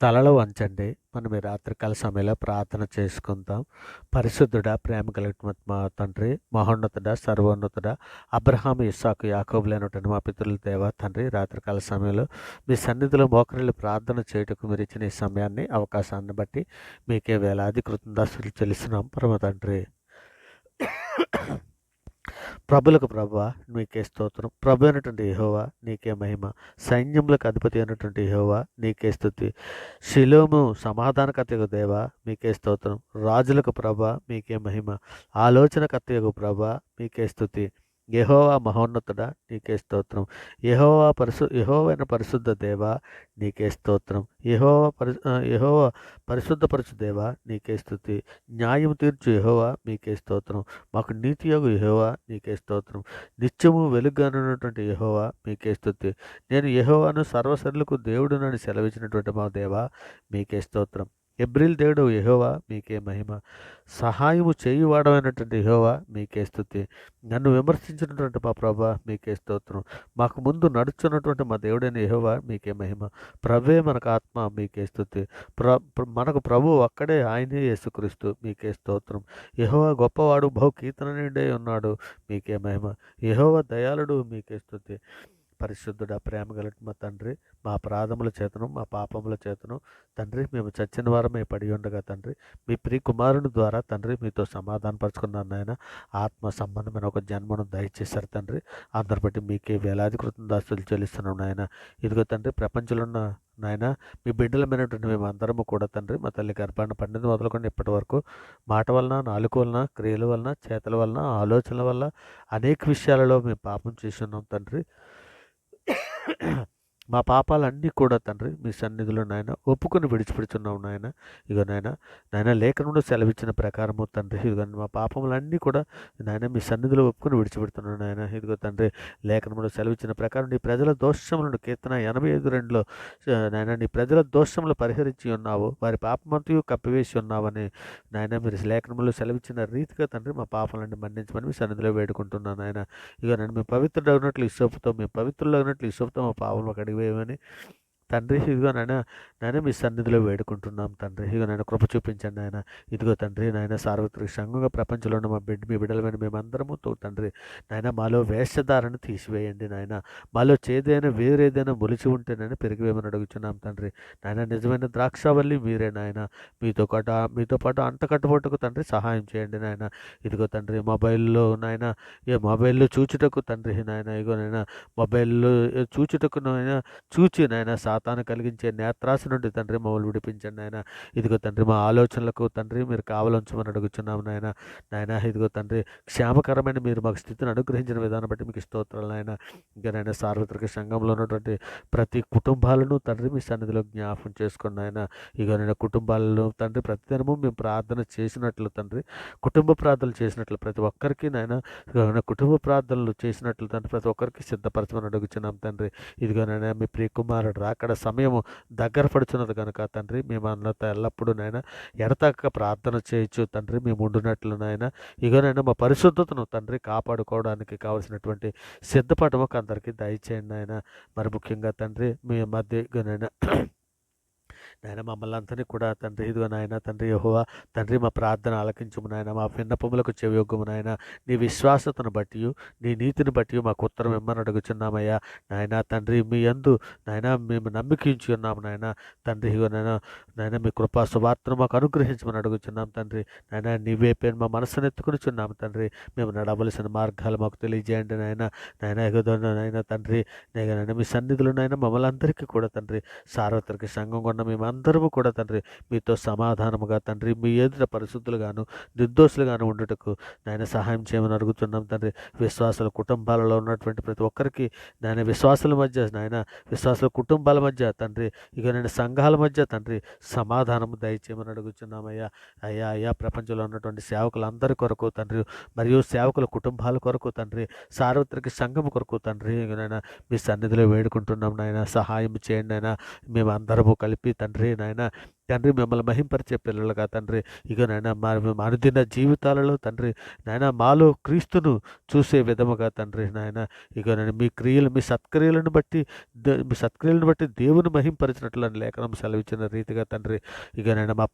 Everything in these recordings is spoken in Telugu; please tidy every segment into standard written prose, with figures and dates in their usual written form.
తలలు వంచండి. మనం ఈ రాత్రికాల సమయంలో ప్రార్థన చేసుకుందాం. పరిశుద్ధుడా, ప్రేమ కలిగిన మా తండ్రి, మహోన్నతుడా, సర్వోన్నతుడా, అబ్రహాము, ఇస్సాకు, యాకోబులైనటువంటి మా పితరుల దేవ తండ్రి, రాత్రికాల సమయంలో మీ సన్నిధిలో మోకరిల్లి ప్రార్థన చేయుటకు మీరు ఇచ్చిన ఈ సమయాన్ని, అవకాశాన్ని బట్టి మీకే వేలాది కృతజ్ఞతాస్తుతులు చెల్లిస్తున్నాం పరమ తండ్రి. ప్రభులకు ప్రభువా నీకే స్తోత్రం. ప్రభు అయినటువంటి యెహోవా నీకే మహిమ. సైన్యములకు అధిపతి అయినటువంటి యెహోవా నీకే స్తుతి. షిలోము సమాధానకర్తయగు దేవా మీకే స్తోత్రం. రాజులకు ప్రభ మీకే మహిమ. ఆలోచనకర్తయగు ప్రభ మీకే స్తుతి. యెహోవా మహోన్నతుడా నీకే స్తోత్రం. యెహోవైన పరిశుద్ధ దేవా నీకే స్తోత్రం. యెహోవా పరిశుద్ధపరచు దేవా నీకే స్తుతి. న్యాయం తీర్చు యెహోవా మీకే స్తోత్రం. మాకు నీతియోగు యెహోవా నీకే స్తోత్రం. నిత్యము వెలుగుగానున్నటువంటి యెహోవా మీకే స్తుతి. నేను యెహోవాను సర్వసరులకు దేవుడునని సెలవిచ్చినటువంటి మా దేవా మీకే స్తోత్రం. ఎబ్రిల్ దేవుడు యెహోవా మీకే మహిమ. సహాయము చేయువాడమైనటువంటి యెహోవా మీకే స్తుతి. నన్ను విమర్శించినటువంటి మా ప్రభా మీకే స్తోత్రం. మాకు ముందు నడుచున్నటువంటి మా దేవుడైన యెహోవా మీకే మహిమ. ప్రభువే మనకు ఆత్మ మీకే స్తుతి. మనకు ప్రభు ఒక్కడే, ఆయనే యేసుక్రీస్తు మీకే స్తోత్రం. యెహోవా గొప్పవాడు, బహు కీర్తన నిండే ఉన్నాడు మీకే మహిమ. యెహోవా దయాళుడు మీకే స్తుతి. పరిశుద్ధుడా, ప్రేమ కలిగిన మా తండ్రి, మా అపరాధముల చేతను మా పాపముల చేతను తండ్రి మేము చచ్చిన వారమే పడి ఉండగా తండ్రి మీ ప్రియ కుమారుని ద్వారా తండ్రి మీతో సమాధానపరుచుకున్నాను నాయన. ఆత్మ సంబంధమైన ఒక జన్మను దయచేశారు తండ్రి. అందరి బట్టి మీకే వేలాది కృతజ్ఞతాస్తుతులు చెల్లిస్తున్నాం నాయన. ఇదిగో తండ్రి, ప్రపంచంలో ఉన్న నాయన మీ బిడ్డలమైనటువంటి మేము అందరము కూడా తండ్రి మా తల్లి గర్భాన్ని పండింది మొదలుకొని ఇప్పటి వరకు మాట వలన, నాలుక వలన, క్రియల వలన, చేతల వలన, ఆలోచనల వల్ల అనేక విషయాలలో మేము పాపం చేసి ఉన్నాం తండ్రి. మా పాపాలన్నీ కూడా తండ్రి మీ సన్నిధిలో నాయన ఒప్పుకొని విడిచిపెడుతున్నావు నాయన. ఇగో నాయన లేఖనంలో సెలవిచ్చిన ప్రకారము తండ్రి ఇదిగో మా పాపములన్నీ కూడా నాయన మీ సన్నిధిలో ఒప్పుకొని విడిచిపెడుతున్నాను నాయన. ఇదిగో తండ్రి, లేఖనంలో సెలవిచ్చిన ప్రకారం నీ ప్రజల దోషములను కీర్తన 85:2లో నాయన నీ ప్రజల దోషములు పరిహరించి ఉన్నావు, వారి పాపమంతయు కప్పివేసి ఉన్నావని నాయన మీరు లేఖనంలో సెలవిచ్చిన రీతిగా తండ్రి మా పాపాలన్నీ మన్నించమని మీ సన్నిధిలో వేడుకుంటున్నాను నాయన. ఇగో నేను మేము పవిత్రుడగినట్లు ఇసోపుతో, మేము పవిత్రులగినట్లు ఇసోపుతో మా పాపములు కడిగివేయమని తండ్రి ఇదిగో నాయన మీ సన్నిధిలో వేడుకుంటున్నాం తండ్రి. ఇదిగో నాయన కృప చూపించండి నాయన. ఇదిగో తండ్రి నాయన సార్వత్రిక సంఘంగా ప్రపంచంలో ఉన్న మీ బిడ్డలమైన మేమందరము తండ్రి నాయన మాలో వేషధారను తీసివేయండి నాయన. మాలో చేదైనా వేరేదైనా మొలిచి ఉంటేనని పెరిగివేయమని అడుగుచున్నాం తండ్రి. నాయన నిజమైన ద్రాక్షావల్లి మీరే నాయన. మీతో పాటు అంట కట్టుబట్టుకు తండ్రి సహాయం చేయండి నాయన. ఇదిగో తండ్రి మొబైల్లో నాయన మొబైల్లో చూచుటకు తండ్రి నాయన ఇగో నాయన మొబైల్లో చూచుటకు నాయన చూచి నాయన సాతాను కలిగించే నేత్రాశ నుండి తండ్రి మమ్మల్ని విడిపించండి నాయన. ఇదిగో తండ్రి మా ఆలోచనలకు తండ్రి మీరు కావలంచమని అడుగుచున్నాము నాయన. ఇదిగో తండ్రి క్షేమకరమైన మీరు మాకు స్థితిని అనుగ్రహించిన విధానం బట్టి మీకు స్తోత్రాలు నాయన. ఇంకా నాయన సార్వత్రిక సంఘంలో ఉన్నటువంటి ప్రతి కుటుంబాలను తండ్రి మీ సన్నిధిలో జ్ఞాపం చేసుకుని నాయన. ఇక నేను కుటుంబాలలో తండ్రి ప్రతిదినము మేము ప్రార్థన చేసినట్లు తండ్రి, కుటుంబ ప్రార్థనలు చేసినట్లు ప్రతి ఒక్కరికి నాయన కుటుంబ ప్రార్థనలు చేసినట్లు తండ్రి ప్రతి ఒక్కరికి సిద్ధపరచమని అడుగుచున్నాం తండ్రి. ఇదిగో నాయన మీ ప్రియ కుమారుడు రాకడ సమయము దగ్గర పడుచున్నది కనుక తండ్రి మేము అన్నతో ఎల్లప్పుడూ నాయన ఎడతక్క ప్రార్థన చేయొచ్చు తండ్రి మేము ఉండునట్లు నాయన. ఇగోనైనా మా పరిశుద్ధతను తండ్రి కాపాడుకోవడానికి కావలసినటువంటి సిద్ధపాటు మాకు అందరికీ దయచేయండి నాయన. మరి ముఖ్యంగా తండ్రి మీ మధ్య ఇగోనైనా నాయన మమ్మల్ని అందరినీ కూడా తండ్రి ఇదిగో నాయన తండ్రి యెహోవా తండ్రి మా ప్రార్థన ఆలకించుము నాయన. మా విన్నపములకు చెవియొగ్గుము నాయన. నీ విశ్వాసతను బట్టి నీ నీతిని బట్టి మాకు ఉత్తరం ఇమ్మని అడుగుచున్నామయ్యా నాయన. తండ్రి మీ యందు నాయన మేము నమ్మికించి ఉన్నాము నాయన. తండ్రి ఇగో నాయన మీ కృపా సువార్తను మాకు అనుగ్రహించమని అడుగుచున్నాం తండ్రి నాయన. నీవే పేరు మా మనసును ఎత్తుకునిచున్నాము తండ్రి. మేము నడవలసిన మార్గాలు మాకు తెలియజేయండి నాయన. ఎగదో నాయన తండ్రి నాయన మీ సన్నిధులు నాయన మమ్మల్ని అందరికీ కూడా తండ్రి సార్వత్రిక సంఘం కొన్న మేమందరము కూడా తండ్రి మీతో సమాధానముగా తండ్రి మీ ఎదుట పరిశుద్ధులుగాను నిర్దోషులుగాను ఉండుటకు నాయన సహాయం చేయమని అడుగుతున్నాం తండ్రి. విశ్వాసుల కుటుంబాలలో ఉన్నటువంటి ప్రతి ఒక్కరికి నాయన విశ్వాసుల మధ్య నాయన విశ్వాసుల కుటుంబాల మధ్య తండ్రి ఇక నేను సంఘాల మధ్య తండ్రి సమాధానము దయచేయమని అడుగుతున్నామయ్యా. అయ్యా ప్రపంచంలో ఉన్నటువంటి సేవకులందరి కొరకు తండ్రి మరియు సేవకుల కుటుంబాల కొరకు తండ్రి సార్వత్రిక సంఘం కొరకు తండ్రి నాయన మీ సన్నిధిలో వేడుకుంటున్నాం నాయన. సహాయం చేయండి నాయన. మేమందరము కలిపి తండ్రి నాయన తండ్రి మిమ్మల్ని మహింపరిచే పిల్లలుగా తండ్రి ఇక నాయన మా మా అనుదిన జీవితాలలో తండ్రి నాయన మాలో క్రీస్తును చూసే విధముగా తండ్రి నాయన ఇక నేను మీ క్రియలు మీ సత్క్రియలను బట్టి దేవుని మహింపరిచినట్లు అని లేఖనం సెలవిచ్చిన రీతిగా తండ్రి ఇక నేను మా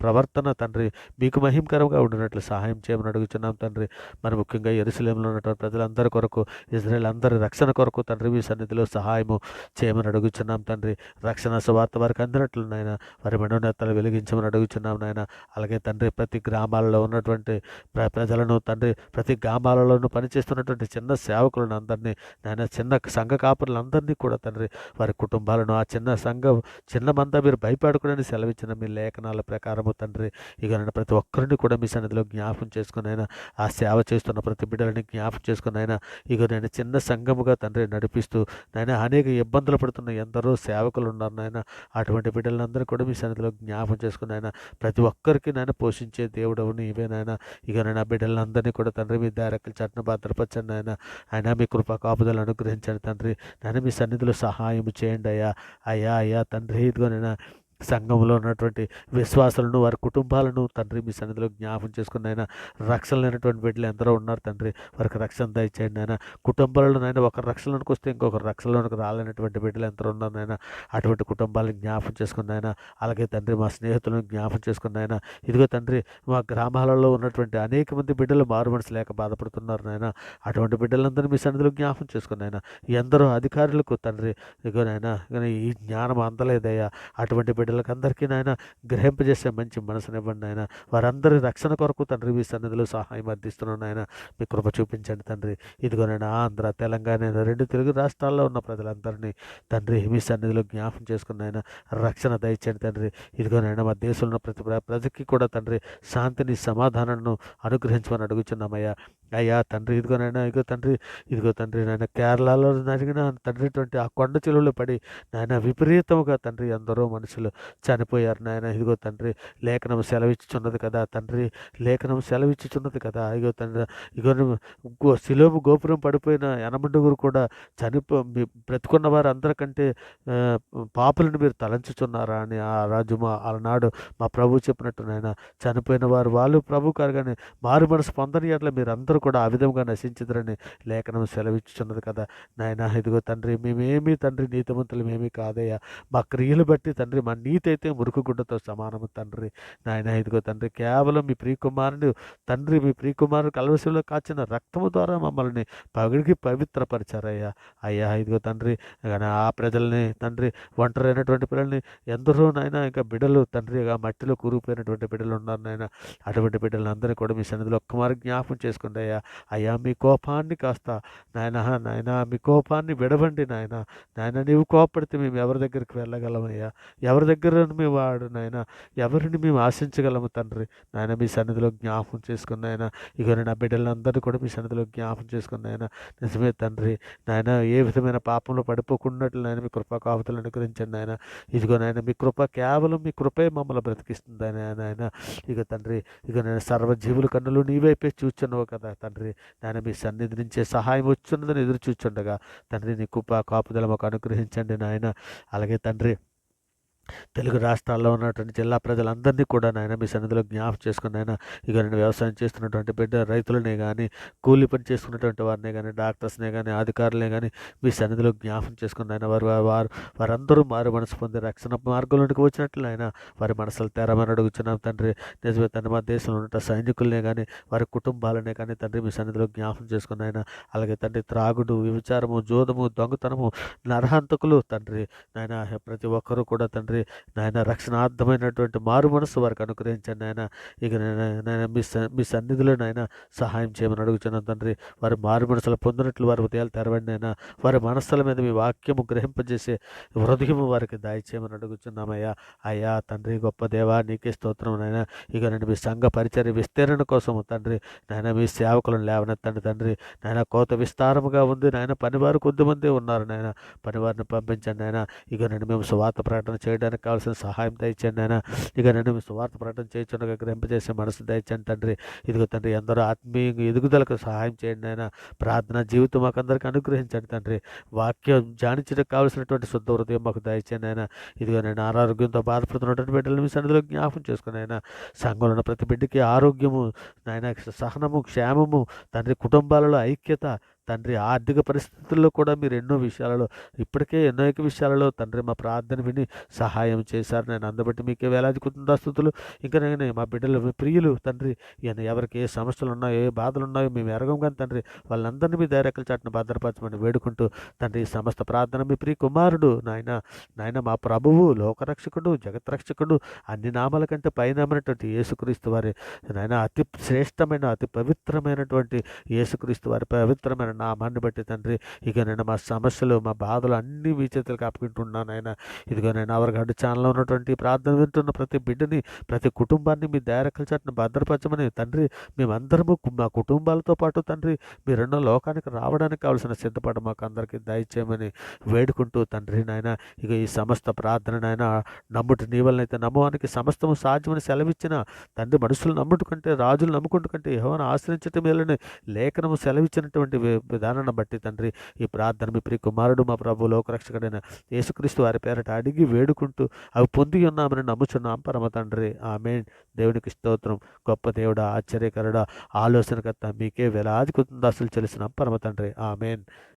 ప్రవర్తన తండ్రి మీకు మహిమకరంగా ఉండినట్లు సహాయం చేయమని అడుగుతున్నాం తండ్రి. మరి ముఖ్యంగా యెరూషలేములో ఉన్నటువంటి ప్రజలందరి కొరకు, ఇజ్రాయేల్ అందరి రక్షణ కొరకు తండ్రి మీ సన్నిధిలో సహాయము చేయమని అడుగుతున్నాం తండ్రి. రక్షణ సువార్త వారికి అందినట్లు నాయన వారి మనోనేతలు వెలిగించమని అడుగుతున్నాం నాయన. అలాగే తండ్రి ప్రతి గ్రామాలలో ఉన్నటువంటి ప్రజలను తండ్రి, ప్రతి గ్రామాలలోనూ పనిచేస్తున్నటువంటి చిన్న సేవకులను అందరినీ నాయన, చిన్న సంఘ కాపురులందరినీ కూడా తండ్రి, వారి కుటుంబాలను ఆ చిన్న మంద మీరు భయపడకూడని సెలవిచ్చిన మీ లేఖనాల ప్రకారము తండ్రి ఇక నేను ప్రతి ఒక్కరిని కూడా మీ సన్నిధిలో జ్ఞాపం చేసుకుని అయినా ఆ సేవ చేస్తున్న ప్రతి బిడ్డలని జ్ఞాపం చేసుకుని అయినా ఇక నేను చిన్న సంఘముగా తండ్రి నడిపిస్తూ నాయన అనేక ఇబ్బందులు పడుతున్న ఎందరో సేవకులు ఉన్నారు నాయన. అటువంటి బిడ్డలందరూ కూడా మీ సన్నిధిలో జ్ఞాపం చేసుకుని ఆయన ప్రతి ఒక్కరికి నాయన పోషించే దేవుడవు నీవే నాయన. ఇక నేను ఆ బిడ్డలందరినీ కూడా తండ్రి మీ దారెక్కల చట్టను భద్రపరచండి నాయన. ఆయన మీ కృపా కాపుదలు అనుగ్రహించండి తండ్రి. నాయన మీ సన్నిధిలో సహాయం చేయండి అయ్యా. అయ్యా తండ్రి ఇదిగో నేను సంఘంలో ఉన్నటువంటి విశ్వాసులను, వారి కుటుంబాలను తండ్రి మీ సన్నిధిలో జ్ఞాపం చేసుకుని ఆయన రక్షణ లేనటువంటి బిడ్డలు ఎందరో ఉన్నారు తండ్రి, వారికి రక్షణ దయచేయండి ఆయన. కుటుంబాలలో నాయన ఒకరు రక్షణలోనికి వస్తే ఇంకొకరు రక్షణలోనికి రాలేనటువంటి బిడ్డలు ఎందరో ఉన్నారు నాయన. అటువంటి కుటుంబాలను జ్ఞాపం చేసుకుని ఆయన, అలాగే తండ్రి మా స్నేహితులను జ్ఞాపం చేసుకుని ఆయన. ఇదిగో తండ్రి మా గ్రామాలలో ఉన్నటువంటి అనేక మంది బిడ్డలు మారు మనసు లేక బాధపడుతున్నారు నాయన. అటువంటి బిడ్డలందరూ మీ సన్నిధిలో జ్ఞాపం చేసుకుని ఆయన. ఎందరో అధికారులకు తండ్రి ఇదిగో నాయన ఈ జ్ఞానం అందలేదయ్యా. అటువంటి బిడ్డలకు అందరికీ నాయన గ్రహింపజేసే మంచి మనసునివ్వండి నాయన. వారందరి రక్షణ కొరకు తండ్రి మీ సన్నిధిలో సహాయం అందిస్తున్నాను నాయన. మీ కృప చూపించండి తండ్రి. ఇదిగోనైనా ఆంధ్ర, తెలంగాణ 2 తెలుగు రాష్ట్రాల్లో ఉన్న ప్రజలందరినీ తండ్రి మీ సన్నిధిలో జ్ఞాపం చేసుకున్న ఆయన రక్షణ దయచేయండి తండ్రి. ఇదిగోనైనా మా దేశంలో ఉన్న ప్రతి ప్రజకి కూడా తండ్రి శాంతిని, సమాధానాన్ని అనుగ్రహించమని అడుగుచున్నామయ్యా. అయ్యా తండ్రి ఇదిగో తండ్రి నాయన కేరళలో జరిగిన తండ్రి ఆ కొండ చెలువలో పడి నాయన విపరీతముగా తండ్రి ఎందరో మనుషులు చనిపోయారు నాయన. ఇదిగో తండ్రి లేఖనం సెలవిచ్చుచున్నది కదా తండ్రి, లేఖనం సెలవిచ్చుచున్నది కదా. ఇగో తండ్రి శిలోము గోపురం పడిపోయిన 80 కూడా బ్రతుకున్న వారు అందరికంటే పాపులను మీరు తలంచుచున్నారా అని ఆ రాజు ఆనాడు మా ప్రభు చెప్పినట్టు నాయన. చనిపోయిన వారు వాళ్ళు ప్రభు కారుగానే మారు మనసు పొందని అట్లా మీరు అందరూ కూడా ఆ విధంగా నశించదురని లేఖనం సెలవిచ్చుచున్నది కదా నాయన. ఇదిగో తండ్రి మేమేమి తండ్రి నీతిమంతులమేమీ కాదయ్యా. మా క్రియలు బట్టి తండ్రి మా నీతి అయితే మురుకు గుడ్డతో సమానము తండ్రి నాయన. ఇదిగో తండ్రి కేవలం మీ ప్రియకుమారుడు కల్వశిలో కాచిన రక్తము ద్వారా మమ్మల్ని పగిడికి పవిత్రపరిచారయ్యా. అయ్యా ఇదిగో తండ్రి ఆ ప్రజల్ని తండ్రి ఒంటరైనటువంటి పిల్లల్ని ఎందరో నాయన ఇంకా బిడ్డలు తండ్రి మట్టిలో కూరుకుపోయినటువంటి బిడ్డలు ఉన్నారు నాయన. అటువంటి బిడ్డలందరినీ కూడా మీ సన్నిధిలో ఒక్కమారు జ్ఞాపం చేసుకోండి అయ్యా. అయ్యా మీ కోపాన్ని కాస్త నాయన మీ కోపాన్ని విడవండి నాయన. నీవు కోపడితే మేము ఎవరి దగ్గరికి వెళ్ళగలమయ్యా? ఎవరి దగ్గర మేము నాయన ఎవరిని మేము ఆశించగలము తండ్రి నాయన. మీ సన్నిధిలో జ్ఞాపం చేసుకున్న ఆయన ఇక నా బిడ్డలందరినీ కూడా మీ సన్నిధిలో జ్ఞాపం చేసుకున్న ఆయన నిజమే తండ్రి నాయన. ఏ విధమైన పాపంలో పడిపోకున్నట్లు నాయన మీ కృపా కావతలు అనుగ్రహించండి నాయన. ఇదిగో నాయన మీ కృప, కేవలం మీ కృపే మమ్మల్ని బ్రతికిస్తుంది ఆయన. ఇక తండ్రి నేను సర్వజీవుల కన్నులు నీవైపే చూచున్నావు కదా తండ్రి నాయన. మీ సన్నిధి నుంచే సహాయం వచ్చున్నదని ఎదురు చూచుండగా తండ్రి నీ కృపా కాపుదల మాకు అనుగ్రహించండి నాయన. అలాగే తండ్రి తెలుగు రాష్ట్రాల్లో ఉన్నటువంటి జిల్లా ప్రజలందరినీ కూడా నాయన మీ సన్నిధిలో జ్ఞాపం చేసుకుని నాయన. ఇక నేను వ్యవసాయం చేస్తున్నటువంటి రైతులనే కానీ, కూలి పని చేసుకున్నటువంటి వారినే కానీ, డాక్టర్స్నే కానీ, అధికారులనే కానీ మీ సన్నిధిలో జ్ఞాపం చేసుకుని నాయన. వారందరూ మారు మనసు పొంది రక్షణ మార్గంలోనికి వచ్చినట్లు నాయన వారి మనసులు తెరమని అడుగుతున్నాం తండ్రి. నిజమే తండ్రి మా దేశంలో ఉన్న సైనికులనే కానీ, వారి కుటుంబాలనే కానీ తండ్రి మీ సన్నిధిలో జ్ఞాపం చేసుకుని నాయన. అలాగే తండ్రి త్రాగుడు, వ్యభిచారము, జోదము, దొంగతనము, నరహంతకులు తండ్రి నాయన ప్రతి ఒక్కరూ కూడా తండ్రి నాయన రక్షణార్థమైనటువంటి మారు మనసు వారికి అనుగ్రహించండి నాయన. ఇక నేను మీ సన్నిధిలో నాయన సహాయం చేయమని అడుగుతున్నాను తండ్రి. వారి మారు మనసులు పొందినట్లు వారి హృదయాలు తెరవండి నాయన. వారి మనస్సుల మీద మీ వాక్యము గ్రహింపజేసే హృదయము వారికి దయచేయమని అడుగుతున్నామయ్యా. అయ్యా తండ్రి గొప్ప దేవా నీకే స్తోత్రం నాయన. ఇక నేను మీ సంఘ పరిచర్య విస్తరణ కోసము తండ్రి నాయన మీ సేవకులను లేవనెత్తండి తండ్రి నాయన. కోత విస్తారముగా ఉంది నాయన. పనివారు కొద్దిమంది ఉన్నారు నాయన. పనివారిని పంపించండి నాయన. ఇక నేను మేము సువార్త ప్రకటన చేయడానికి చేయడానికి కావాల్సిన సహాయం దయచేయండి నాయన. ఇక నేను మీ సువార్త ప్రకటన చేయుచుండగా గ్రహింపజేసే మనసు దయచేయండి తండ్రి. ఇదిగో తండ్రి ఎందరో ఆత్మీయంగా ఎదుగుదలకు సహాయం చేయండి నాయన. ప్రార్థన జీవితం మాకందరికి అనుగ్రహించండి తండ్రి. వాక్యం ధ్యానించడానికి కావాల్సినటువంటి శుద్ధ హృదయం మాకు దయచేయండి నాయన. ఇదిగో నేను అనారోగ్యంతో బాధపడుతున్నటువంటి బిడ్డలు మీ సన్నిధిలో జ్ఞాపకం చేసుకుని ఆయన సంఘంలో ఉన్న ప్రతి బిడ్డకి ఆరోగ్యము నాయన, సహనము, క్షేమము తండ్రి, కుటుంబాలలో ఐక్యత తండ్రి, ఆర్థిక పరిస్థితుల్లో కూడా మీరు ఎన్నో విషయాలలో ఇప్పటికే అనేక విషయాలలో తండ్రి మా ప్రార్థన విని సహాయం చేశారు. నేను అందబట్టి మీకే వేలాది కృతజ్ఞతాస్తుతులు. ఇంకా నేను మా బిడ్డలు మీ ప్రియులు తండ్రి, ఎవరికి ఏ సమస్యలు ఉన్నాయో ఏ బాధలు ఉన్నాయో మేము ఎరగం కానీ తండ్రి, వాళ్ళందరినీ మీ దైరెక్కల చాటున భద్రపరచమని వేడుకుంటూ తండ్రి ఈ సమస్త ప్రార్థన మీ ప్రియ కుమారుడు నాయన మా ప్రభువు, లోకరక్షకుడు, జగత్రక్షకుడు, అన్ని నామాల కంటే పైనామైనటువంటి యేసుక్రీస్తు వారి నాయన అతి శ్రేష్టమైన అతి పవిత్రమైనటువంటి యేసుక్రీస్తు వారి పవిత్రమైన నామాన్ని బట్టి తండ్రి, ఇక నేను మా సమస్యలు మా బాధలు అన్నీ మీ చేతులకు అప్పగింటున్నాను ఆయన. ఇదిగో నేను అవరగడ్డ ఛానల్లో ఉన్నటువంటి ప్రార్థన వింటున్న ప్రతి బిడ్డని ప్రతి కుటుంబాన్ని మీ దైరెక్కల చాటున భద్రపరచమని తండ్రి, మేమందరము మా కుటుంబాలతో పాటు తండ్రి మీ రెండో లోకానికి రావడానికి కావాల్సిన సిద్ధపడ మాకు అందరికీ దయచేయమని వేడుకుంటూ తండ్రి నాయన, ఇక ఈ సమస్త ప్రార్థన నాయన నమ్ముటి నీ వలనైతే నమ్మవానికి సమస్తము సాధ్యమని సెలవిచ్చిన తండ్రి, మనుషులు నమ్ముట కంటే రాజులు నమ్ముకుంటు కంటే యెహోవాను ఆశ్రయించటం మేలని లేఖనము సెలవిచ్చినటువంటి విధానాన్ని బట్టి తండ్రి ఈ ప్రార్థన మీ ప్రియ కుమారుడు మా ప్రభు లోకరక్షకుడైన యేసుక్రీస్తు వారి పేరట అడిగి వేడుకుంటూ అవి పొంది ఉన్నామని నమ్ముచున్నాం పరమ తండ్రి. ఆమేన్. దేవునికి స్తోత్రం. గొప్ప దేవుడా, ఆశ్చర్యకరుడా, ఆలోచనకర్త, మీకే వేలాది కృతజ్ఞతాస్తుతులు చెల్లిస్తున్నాం పరమ తండ్రి. ఆమేన్.